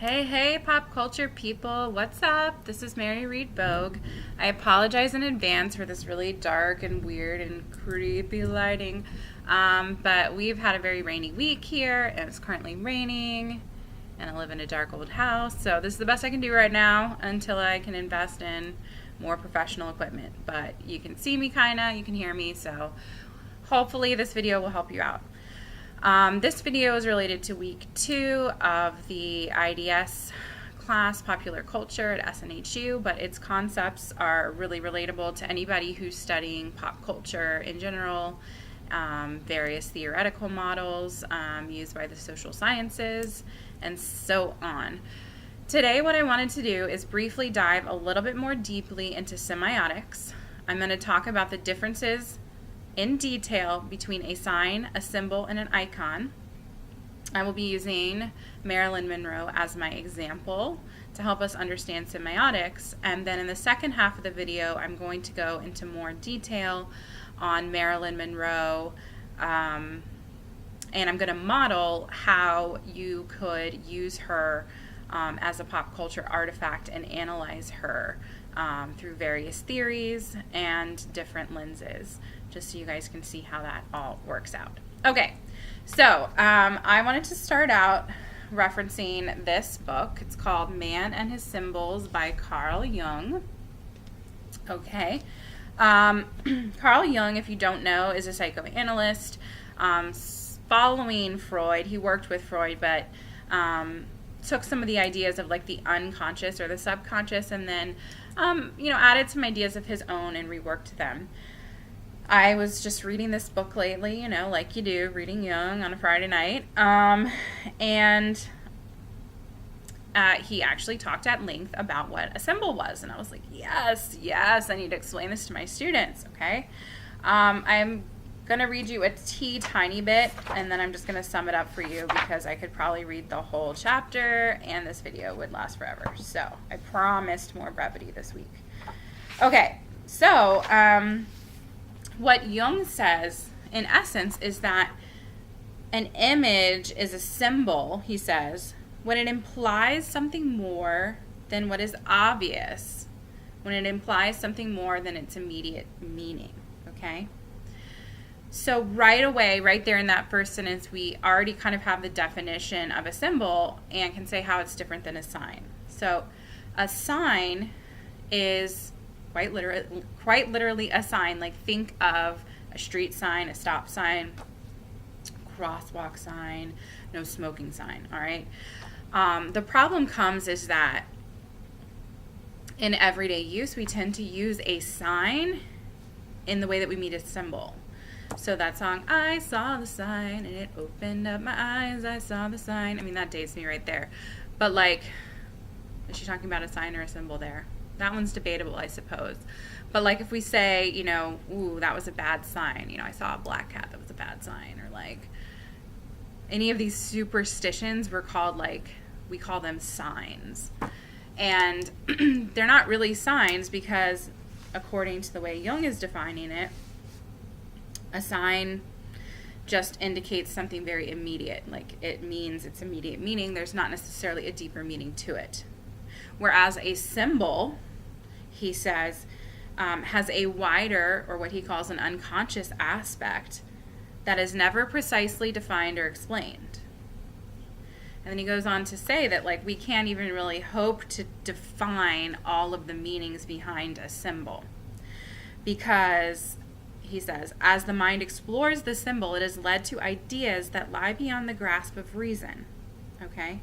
Hey, pop culture people, what's up? This is Mary Reed Bogue. I apologize in advance for this really dark and weird and creepy lighting, but we've had a very rainy week here, and it's currently raining, and I live in a dark old house, so this is the best I can do right now until I can invest in more professional equipment. But you can see me kinda, you can hear me, so hopefully this video will help you out. This video is related to week 2 of the IDS class, Popular Culture at SNHU, but its concepts are really relatable to anybody who's studying pop culture in general, various theoretical models used by the social sciences, and so on. Today, what I wanted to do is briefly dive a little bit more deeply into semiotics. I'm going to talk about the differences in detail between a sign, a symbol, and an icon. I will be using Marilyn Monroe as my example to help us understand semiotics, and then in the second half of the video I'm going to go into more detail on Marilyn Monroe, and I'm going to model how you could use her as a pop culture artifact and analyze her through various theories and different lenses, just so you guys can see how that all works out. Okay, so I wanted to start out referencing this book. It's called Man and His Symbols by Carl Jung. Okay, Carl Jung, if you don't know, is a psychoanalyst following Freud. He worked with Freud, but took some of the ideas of like the unconscious or the subconscious, and then added some ideas of his own and reworked them. I was just reading this book lately, like you do, reading Jung on a Friday night, and he actually talked at length about what a symbol was, and I was like, yes, I need to explain this to my students, okay? I'm going to read you a tiny bit, and then I'm just going to sum it up for you because I could probably read the whole chapter, and this video would last forever, so I promised more brevity this week. Okay, so what Jung says, in essence, is that an image is a symbol, he says, when it implies something more than what is obvious, when it implies something more than its immediate meaning, okay? So right away, right there in that first sentence, we already kind of have the definition of a symbol and can say how it's different than a sign. So a sign is quite literally a sign. Like, think of a street sign, a stop sign, crosswalk sign, no smoking sign, all right? The problem comes is that in everyday use, we tend to use a sign in the way that we meet a symbol. So that song, I saw the sign and it opened up my eyes, I saw the sign. I mean, that dates me right there. But like, is she talking about a sign or a symbol there? That one's debatable, I suppose. But like if we say, ooh, that was a bad sign. I saw a black cat, that was a bad sign. Or like any of these superstitions we call them signs. And they're not really signs because according to the way Jung is defining it, a sign just indicates something very immediate. Like, it means its immediate meaning. There's not necessarily a deeper meaning to it. Whereas a symbol, he says, has a wider, or what he calls an unconscious aspect that is never precisely defined or explained. And then he goes on to say that, like, we can't even really hope to define all of the meanings behind a symbol. Because, he says, as the mind explores the symbol, it is led to ideas that lie beyond the grasp of reason. Okay?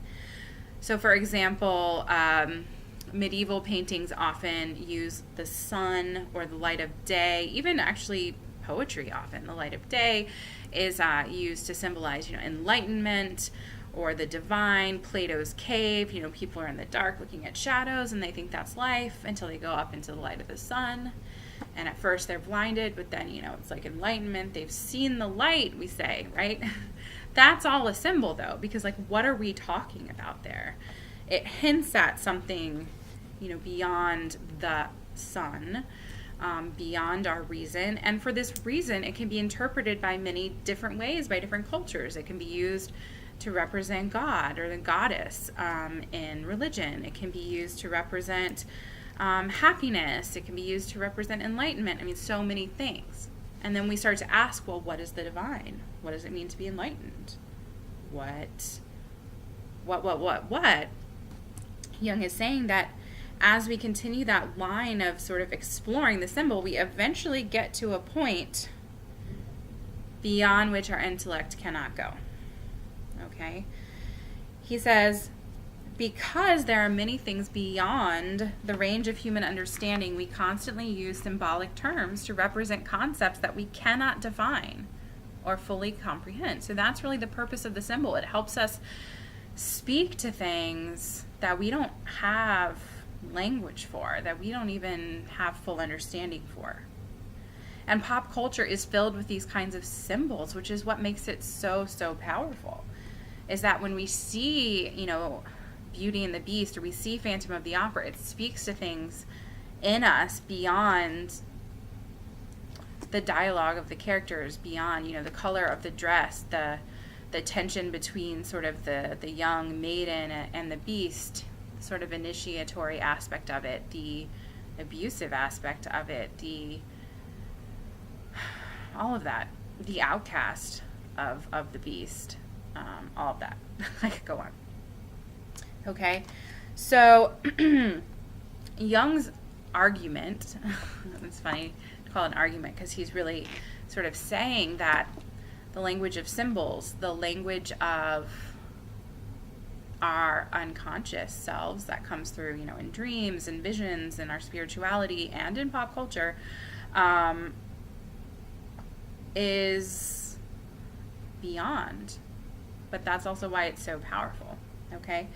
So, for example, medieval paintings often use the sun or the light of day. Even actually poetry often, the light of day is used to symbolize, enlightenment or the divine. Plato's cave, people are in the dark looking at shadows and they think that's life until they go up into the light of the sun. And at first they're blinded, but then, it's like enlightenment. They've seen the light, we say, right? That's all a symbol, though, because, like, what are we talking about there? It hints at something, beyond the sun, beyond our reason. And for this reason, it can be interpreted by many different ways, by different cultures. It can be used to represent God or the goddess in religion. It can be used to represent happiness. It can be used to represent enlightenment. I mean, so many things. And then we start to ask, well, what is the divine? What does it mean to be enlightened? What? Jung is saying that as we continue that line of sort of exploring the symbol, we eventually get to a point beyond which our intellect cannot go. Okay? He says, because there are many things beyond the range of human understanding, we constantly use symbolic terms to represent concepts that we cannot define or fully comprehend. So that's really the purpose of the symbol. It helps us speak to things that we don't have language for, that we don't even have full understanding for. And pop culture is filled with these kinds of symbols, which is what makes it so, so powerful. Is that when we see, Beauty and the Beast, or we see Phantom of the Opera, it speaks to things in us beyond the dialogue of the characters, beyond, the color of the dress, the tension between sort of the young maiden and the beast, sort of initiatory aspect of it, the abusive aspect of it, all of that, the outcast of the beast, all of that. I could go on. Okay, so Jung's argument, it's funny to call it an argument because he's really sort of saying that the language of symbols, the language of our unconscious selves that comes through, in dreams and visions and our spirituality and in pop culture, is beyond. But that's also why it's so powerful, okay?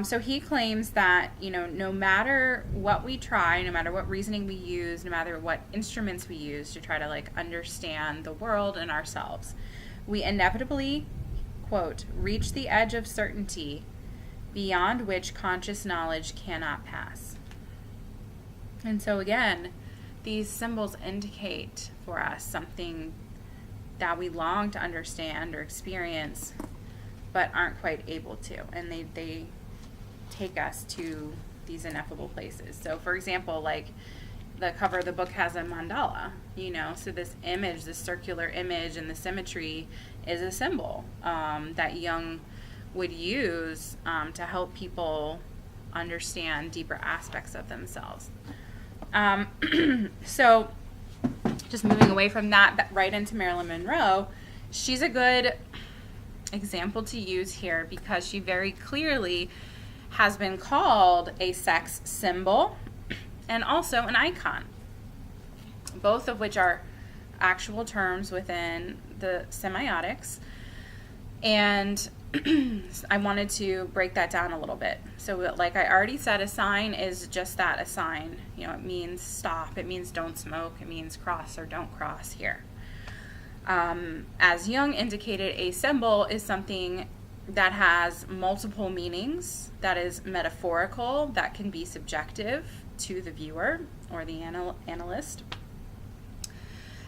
So he claims that, no matter what we try, no matter what reasoning we use, no matter what instruments we use to try to, understand the world and ourselves, we inevitably, quote, reach the edge of certainty beyond which conscious knowledge cannot pass. And so again, these symbols indicate for us something that we long to understand or experience, but aren't quite able to. And they take us to these ineffable places. So for example, the cover of the book has a mandala, so this image, this circular image and the symmetry is a symbol that Jung would use to help people understand deeper aspects of themselves. So just moving away from that right into Marilyn Monroe, she's a good example to use here because she very clearly has been called a sex symbol and also an icon, both of which are actual terms within the semiotics. And I wanted to break that down a little bit. So like I already said, a sign is just that, a sign. It means stop, it means don't smoke, it means cross or don't cross here. As Jung indicated, a symbol is something that has multiple meanings, that is metaphorical, that can be subjective to the viewer or the analyst.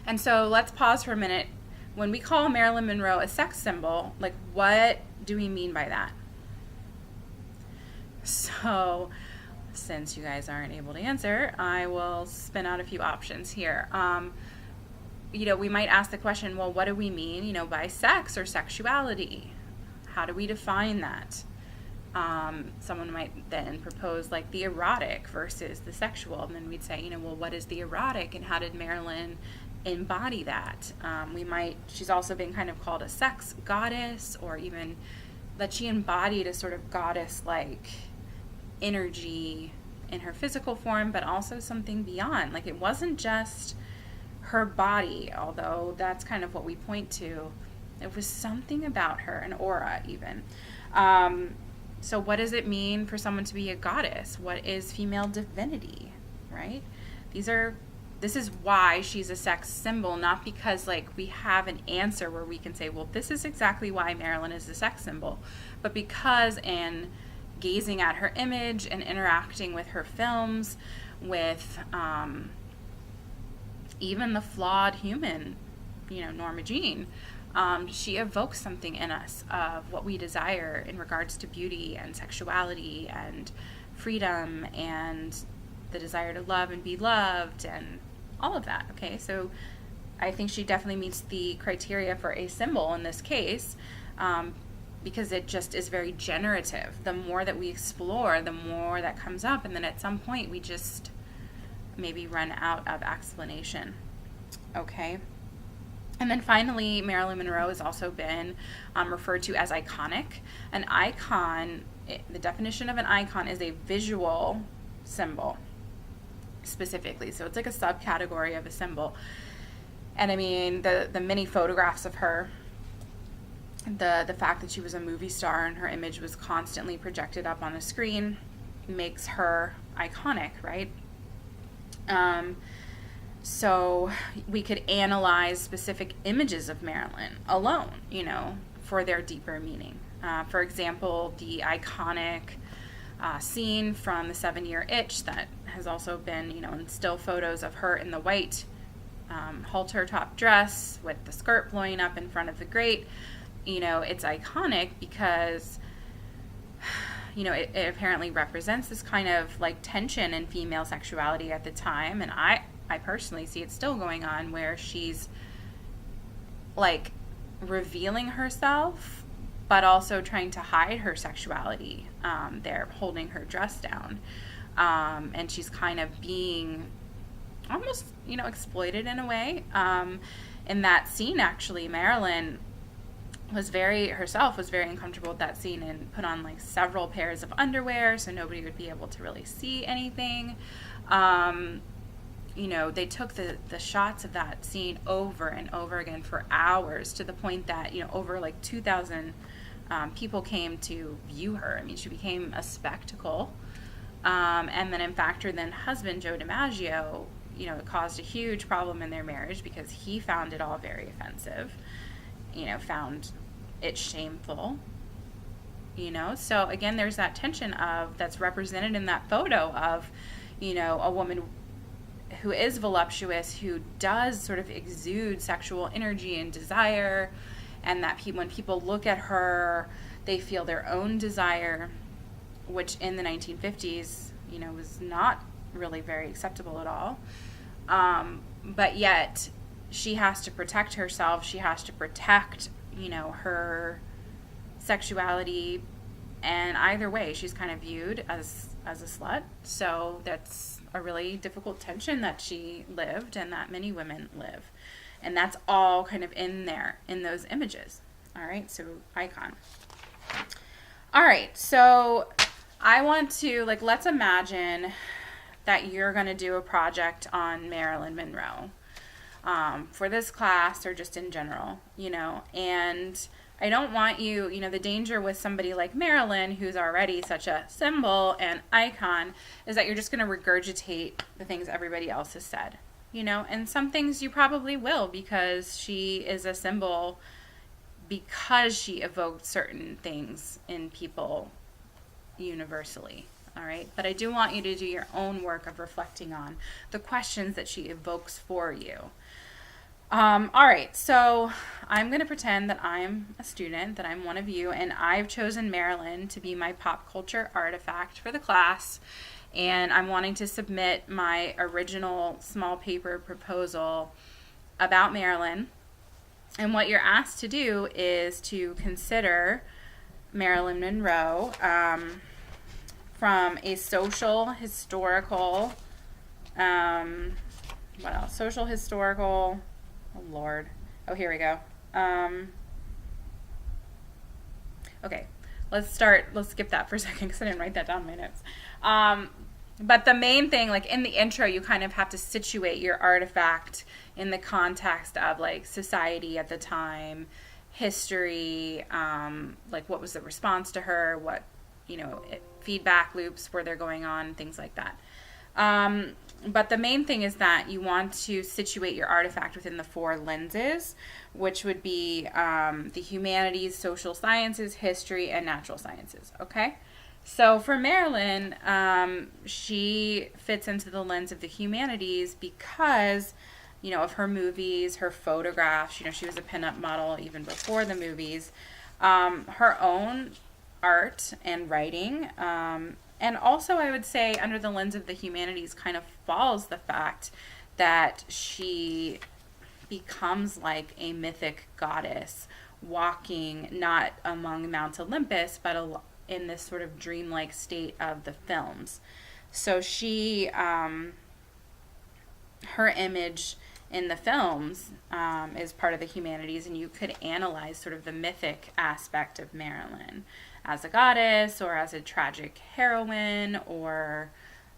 And so let's pause for a minute. When we call Marilyn Monroe a sex symbol, what do we mean by that? So, since you guys aren't able to answer, I will spin out a few options here. We might ask the question, well, what do we mean, by sex or sexuality? How do we define that? Someone might then propose the erotic versus the sexual, and then we'd say, well, what is the erotic and how did Marilyn embody that? She's also been kind of called a sex goddess, or even that she embodied a sort of goddess-like energy in her physical form, but also something beyond. It wasn't just her body, although that's kind of what we point to. It was something about her, an aura even. So what does it mean for someone to be a goddess? What is female divinity, right? This is why she's a sex symbol, not because we have an answer where we can say, well, this is exactly why Marilyn is a sex symbol, but because in gazing at her image and interacting with her films, with even the flawed human, Norma Jean, she evokes something in us of what we desire in regards to beauty and sexuality and freedom and the desire to love and be loved and all of that. Okay, so I think she definitely meets the criteria for a symbol in this case, because it just is very generative. The more that we explore, the more that comes up, and then at some point we just maybe run out of explanation. Okay. And then finally, Marilyn Monroe has also been referred to as iconic. An icon, the definition of an icon is a visual symbol specifically. So it's like a subcategory of a symbol. And I mean, the many photographs of her, the fact that she was a movie star and her image was constantly projected up on a screen makes her iconic, right? So we could analyze specific images of Marilyn alone, for their deeper meaning. For example, the iconic scene from the 7-Year Itch that has also been, in still photos of her in the white halter top dress with the skirt blowing up in front of the grate. It's iconic because, it apparently represents this kind of like tension in female sexuality at the time. And I personally see it still going on, where she's like revealing herself, but also trying to hide her sexuality. They're holding her dress down. And she's kind of being almost, exploited in a way. In that scene, actually, Marilyn was very uncomfortable with that scene and put on like several pairs of underwear so nobody would be able to really see anything. They took the shots of that scene over and over again for hours, to the point that, over like 2,000 people came to view her. I mean, she became a spectacle. And then, in fact, her then husband, Joe DiMaggio, it caused a huge problem in their marriage because he found it all very offensive, found it shameful, So, again, there's that tension that's represented in that photo of, a woman who is voluptuous, who does sort of exude sexual energy and desire, and that when people look at her, they feel their own desire, which in the 1950s, was not really very acceptable at all. But yet she has to protect herself. She has to protect, her sexuality. And either way, she's kind of viewed as a slut. So that's a really difficult tension that she lived and that many women live. And that's all kind of in there, in those images. All right, so icon. All right, so I want to, let's imagine that you're going to do a project on Marilyn Monroe for this class or just in general, and I don't want you, the danger with somebody like Marilyn, who's already such a symbol and icon, is that you're just going to regurgitate the things everybody else has said, and some things you probably will, because she is a symbol, because she evoked certain things in people universally. All right, but I do want you to do your own work of reflecting on the questions that she evokes for you. All right, so I'm going to pretend that I'm a student, that I'm one of you, and I've chosen Marilyn to be my pop culture artifact for the class, and I'm wanting to submit my original small paper proposal about Marilyn. And what you're asked to do is to consider Marilyn Monroe from a social, historical, what else? Social, historical, oh Lord. Oh, here we go. Okay, let's skip that for a second because I didn't write that down in my notes. But the main thing, in the intro, you kind of have to situate your artifact in the context of, society at the time, history, what was the response to her, what, feedback loops were there going on, things like that. But the main thing is that you want to situate your artifact within the 4 lenses, which would be the humanities, social sciences, history, and natural sciences, okay? So for Marilyn, she fits into the lens of the humanities because, of her movies, her photographs. She was a pinup model even before the movies. Her own art and writing. And also, I would say, under the lens of the humanities, kind of falls the fact that she becomes like a mythic goddess walking not among Mount Olympus, but in this sort of dreamlike state of the films. So she, her image in the films is part of the humanities, and you could analyze sort of the mythic aspect of Marilyn as a goddess or as a tragic heroine or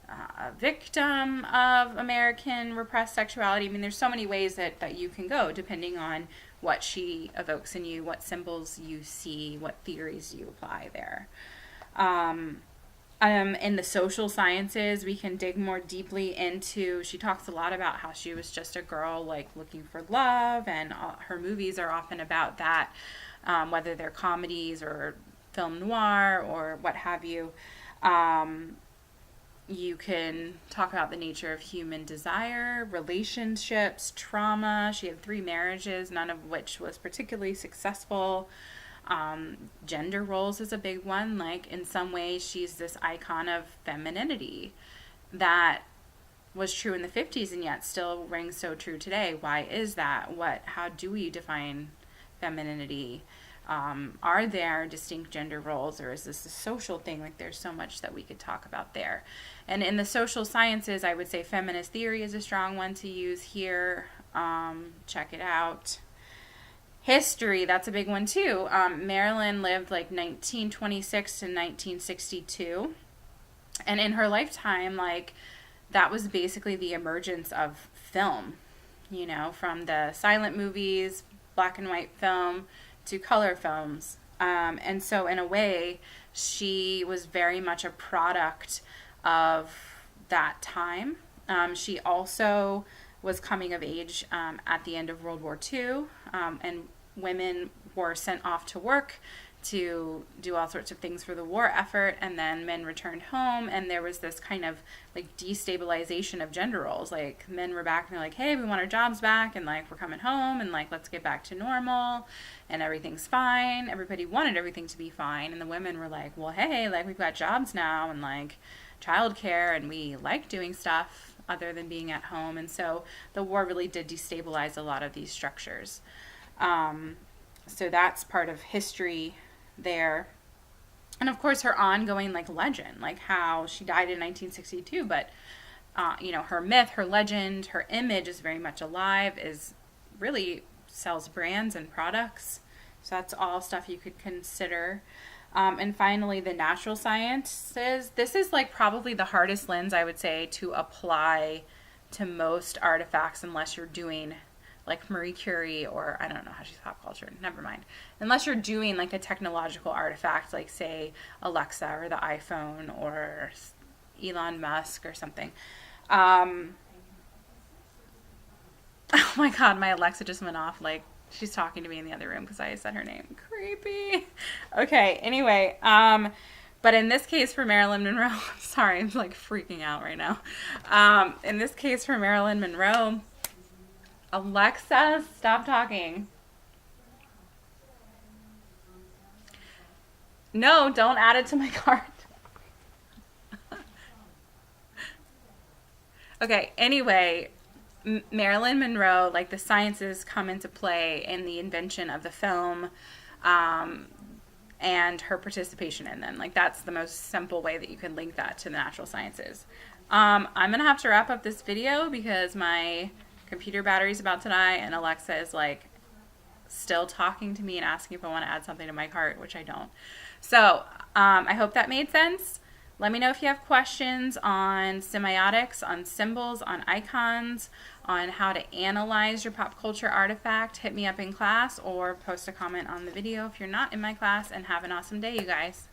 a victim of American repressed sexuality. I mean, there's so many ways that you can go depending on what she evokes in you, what symbols you see, what theories you apply there. In the social sciences, we can dig more deeply into, she talks a lot about how she was just a girl like looking for love, and her movies are often about that, whether they're comedies or film noir or what have you. You can talk about the nature of human desire, relationships, trauma. She had 3 marriages, none of which was particularly successful. Gender roles is a big one. Like, in some ways, she's this icon of femininity that was true in the 50s and yet still rings so true today. Why is that? How do we define femininity? Are there distinct gender roles, or is this a social thing? Like, there's so much that we could talk about there. And in the social sciences, I would say feminist theory is a strong one to use here. Check it out. History, that's a big one too. Marilyn lived like 1926 to 1962. And in her lifetime, like, that was basically the emergence of film, from the silent movies, black and white film, to color films. And so in a way, she was very much a product of that time. She also was coming of age at the end of World War II, and women were sent off to work to do all sorts of things for the war effort, and then men returned home, and there was this kind of like destabilization of gender roles. Like, men were back and they're like, hey, we want our jobs back, and like, we're coming home, and like, let's get back to normal, and everything's fine. Everybody wanted everything to be fine, and the women were like, well, hey, like, we've got jobs now, and like childcare, and we like doing stuff other than being at home. And so the war really did destabilize a lot of these structures. So that's part of history there. And of course, her ongoing like legend, like how she died in 1962, but her myth, her legend, her image is very much alive, is really sells brands and products. So that's all stuff you could consider. And finally, the natural sciences. This is like probably the hardest lens, I would say, to apply to most artifacts, unless you're doing like Marie Curie, or I don't know how she's pop culture, never mind. Unless you're doing like a technological artifact, like say Alexa or the iPhone or Elon Musk or something. Oh my God, my Alexa just went off. Like, she's talking to me in the other room because I said her name. Creepy. Okay, anyway, but in this case for Marilyn Monroe, I'm sorry, I'm like freaking out right now. In this case for Marilyn Monroe, Alexa, stop talking. No, don't add it to my cart. Okay, anyway, Marilyn Monroe, like the sciences come into play in the invention of the film, and her participation in them. Like, that's the most simple way that you can link that to the natural sciences. I'm going to have to wrap up this video because my computer battery's about to die, and Alexa is like still talking to me and asking if I want to add something to my cart, which I don't. So I hope that made sense. Let me know if you have questions on semiotics, on symbols, on icons, on how to analyze your pop culture artifact. Hit me up in class or post a comment on the video if you're not in my class, and have an awesome day, you guys.